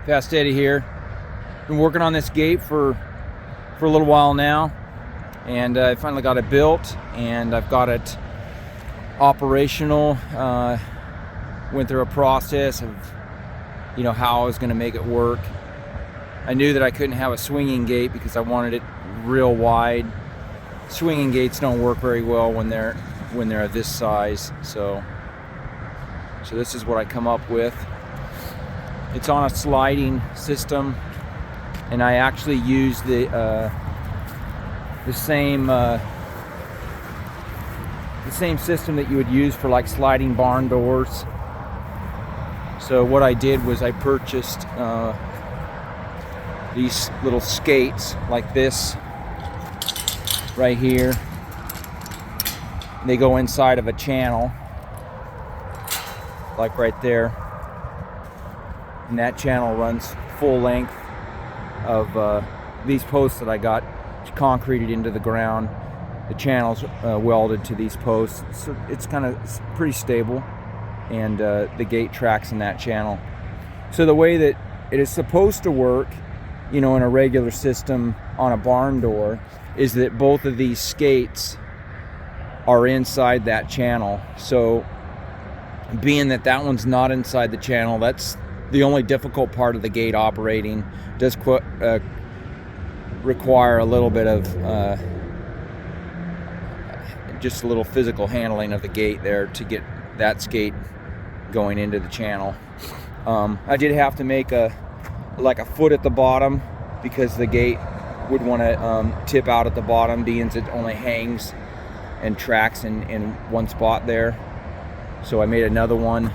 Fast Eddie here. Been working on this gate for a little while now, and I finally got it built, and I've got it operational. Went through a process of how I was going to make it work. I knew that I couldn't have a swinging gate because I wanted it real wide. Swinging gates don't work very well when they're this size. So this is what I come up with. It's on a sliding system, and I actually use the same system that you would use for like sliding barn doors. So what I did was I purchased these little skates like this right here. They go inside of a channel, like right there. And that channel runs full length of these posts that I got concreted into the ground. The channel's welded to these posts, so it's kind of pretty stable, and the gate tracks in that channel. So the way that it is supposed to work, in a regular system on a barn door, is that both of these skates are inside that channel. So being that one's not inside the channel, that's the only difficult part of the gate operating. Does require a little bit of just a little physical handling of the gate there to get that skate going into the channel. I did have to make a foot at the bottom because the gate would want to tip out at the bottom, being it only hangs and tracks in one spot there. So I made another one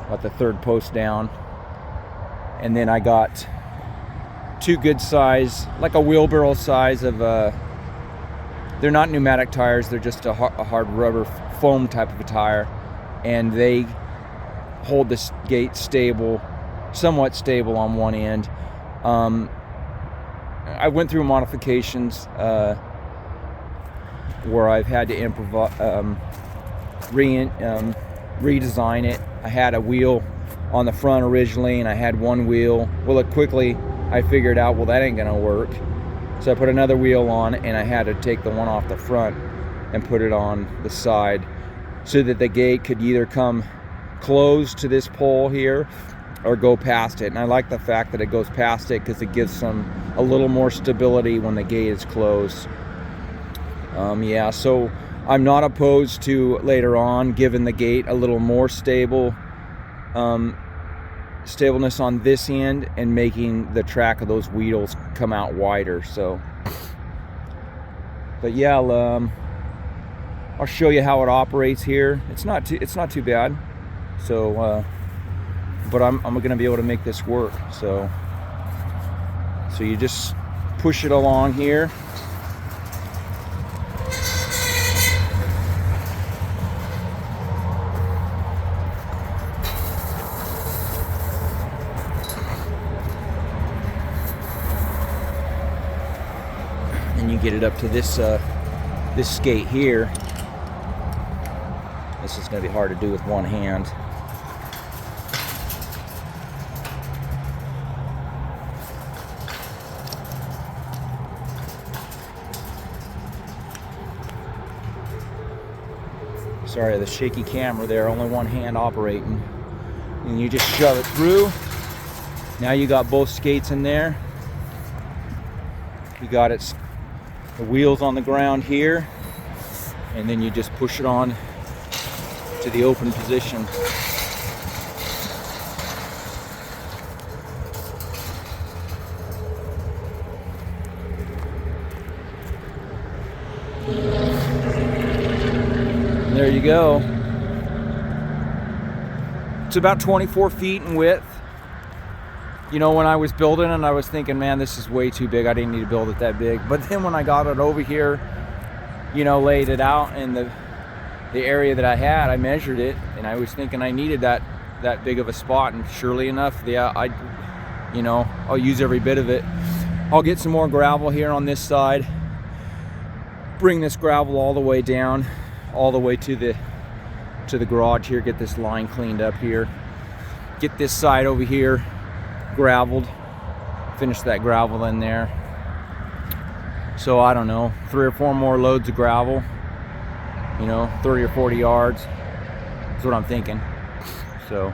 at the third post down, and then I got two good size, like a wheelbarrow size of they're not pneumatic tires, they're just a hard rubber foam type of a tire, and they hold this gate stable, somewhat stable on one end. I went through modifications where I've had to redesign it. I had a wheel on the front originally, and I had one wheel. Well, I figured out, well, that ain't gonna work. So I put another wheel on, and I had to take the one off the front and put it on the side so that the gate could either come close to this pole here or go past it. And I like the fact that it goes past it because it gives a little more stability when the gate is closed. Yeah, so I'm not opposed to later on giving the gate a little more stableness on this end and making the track of those wheels come out wider. So, but yeah, I'll show you how it operates here. It's not too bad. So, but I'm going to be able to make this work. So you just push it along here. And you get it up to this skate here. This is going to be hard to do with one hand. Sorry, the shaky camera there, only one hand operating. And you just shove it through. Now you got both skates in there. You got the wheels on the ground here, and then you just push it on to the open position. And there you go. It's about 24 feet in width. When I was building it, I was thinking, man, this is way too big. I didn't need to build it that big. But then when I got it over here, laid it out in the area that I had, I measured it, and I was thinking I needed that big of a spot. And surely enough, yeah, I'll use every bit of it. I'll get some more gravel here on this side, bring this gravel all the way down, all the way to the garage here, get this line cleaned up here, get this side over here graveled, finished that gravel in there. So I don't know, 3 or 4 more loads of gravel, you know, 30 or 40 yards. That's what I'm thinking. So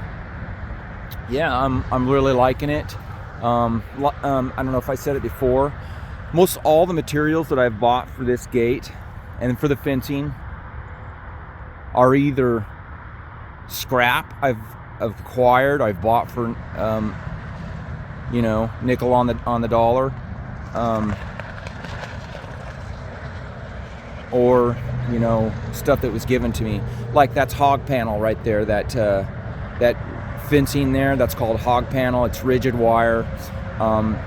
yeah, I'm really liking it. I don't know if I said it before. Most all the materials that I've bought for this gate and for the fencing are either scrap I've acquired, I've bought for you know, nickel on the dollar, or you know, stuff that was given to me. Like that's hog panel right there, that fencing there, that's called hog panel. It's rigid wire.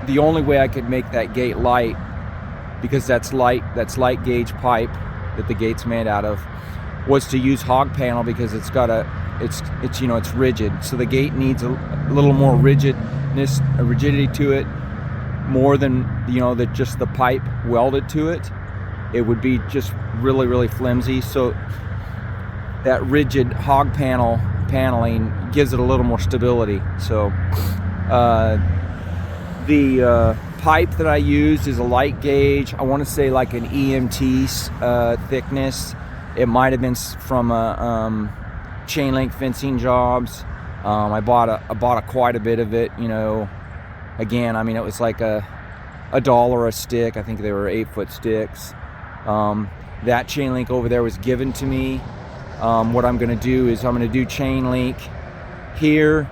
The only way I could make that gate light, because that's light gauge pipe that the gate's made out of, was to use hog panel, because it's got it's you know, it's rigid, so the gate needs a little more rigidity to it, more than, you know, that just the pipe welded to it. It would be just really flimsy. So that rigid hog paneling gives it a little more stability. So the pipe that I used is a light gauge. I want to say like an EMT thickness. It might have been from a chain link fencing jobs. I bought quite a bit of it. You know, again, I mean, it was like $1 a stick. I think they were 8-foot sticks. That chain link over there was given to me. What I'm going to do is I'm going to do chain link here,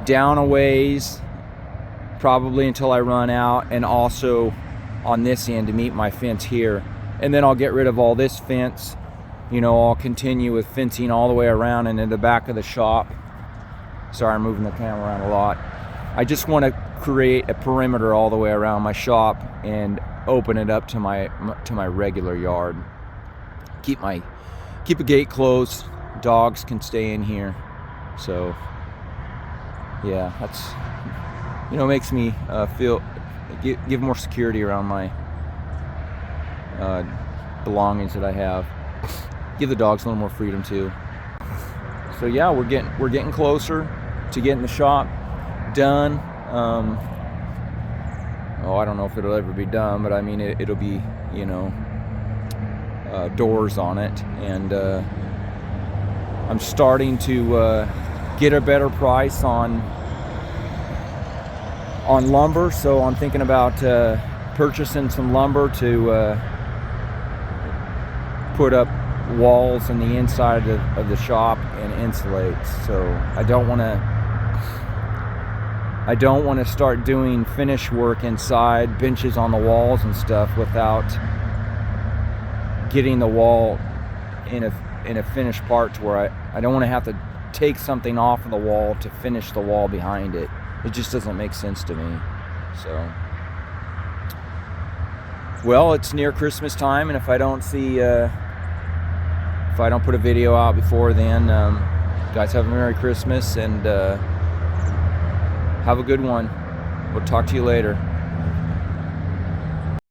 down a ways, probably until I run out, and also on this end to meet my fence here. And then I'll get rid of all this fence. You know, I'll continue with fencing all the way around and in the back of the shop. Sorry, I'm moving the camera around a lot. I just want to create a perimeter all the way around my shop and open it up to my regular yard. Keep a gate closed. Dogs can stay in here. So yeah, that's, you know, makes me give more security around my belongings that I have. Give the dogs a little more freedom too. So yeah, we're getting closer to getting the shop done. I don't know if it'll ever be done, but I mean, it'll be, you know, doors on it, and I'm starting to get a better price on lumber. So I'm thinking about purchasing some lumber to put up walls in the inside of the shop and insulate. So I don't want to start doing finish work inside, benches on the walls and stuff, without getting the wall in a finished part, to where I don't want to have to take something off of the wall to finish the wall behind it. It just doesn't make sense to me. So, well, it's near Christmas time, and if I don't put a video out before then, guys, have a Merry Christmas, and have a good one. We'll talk to you later.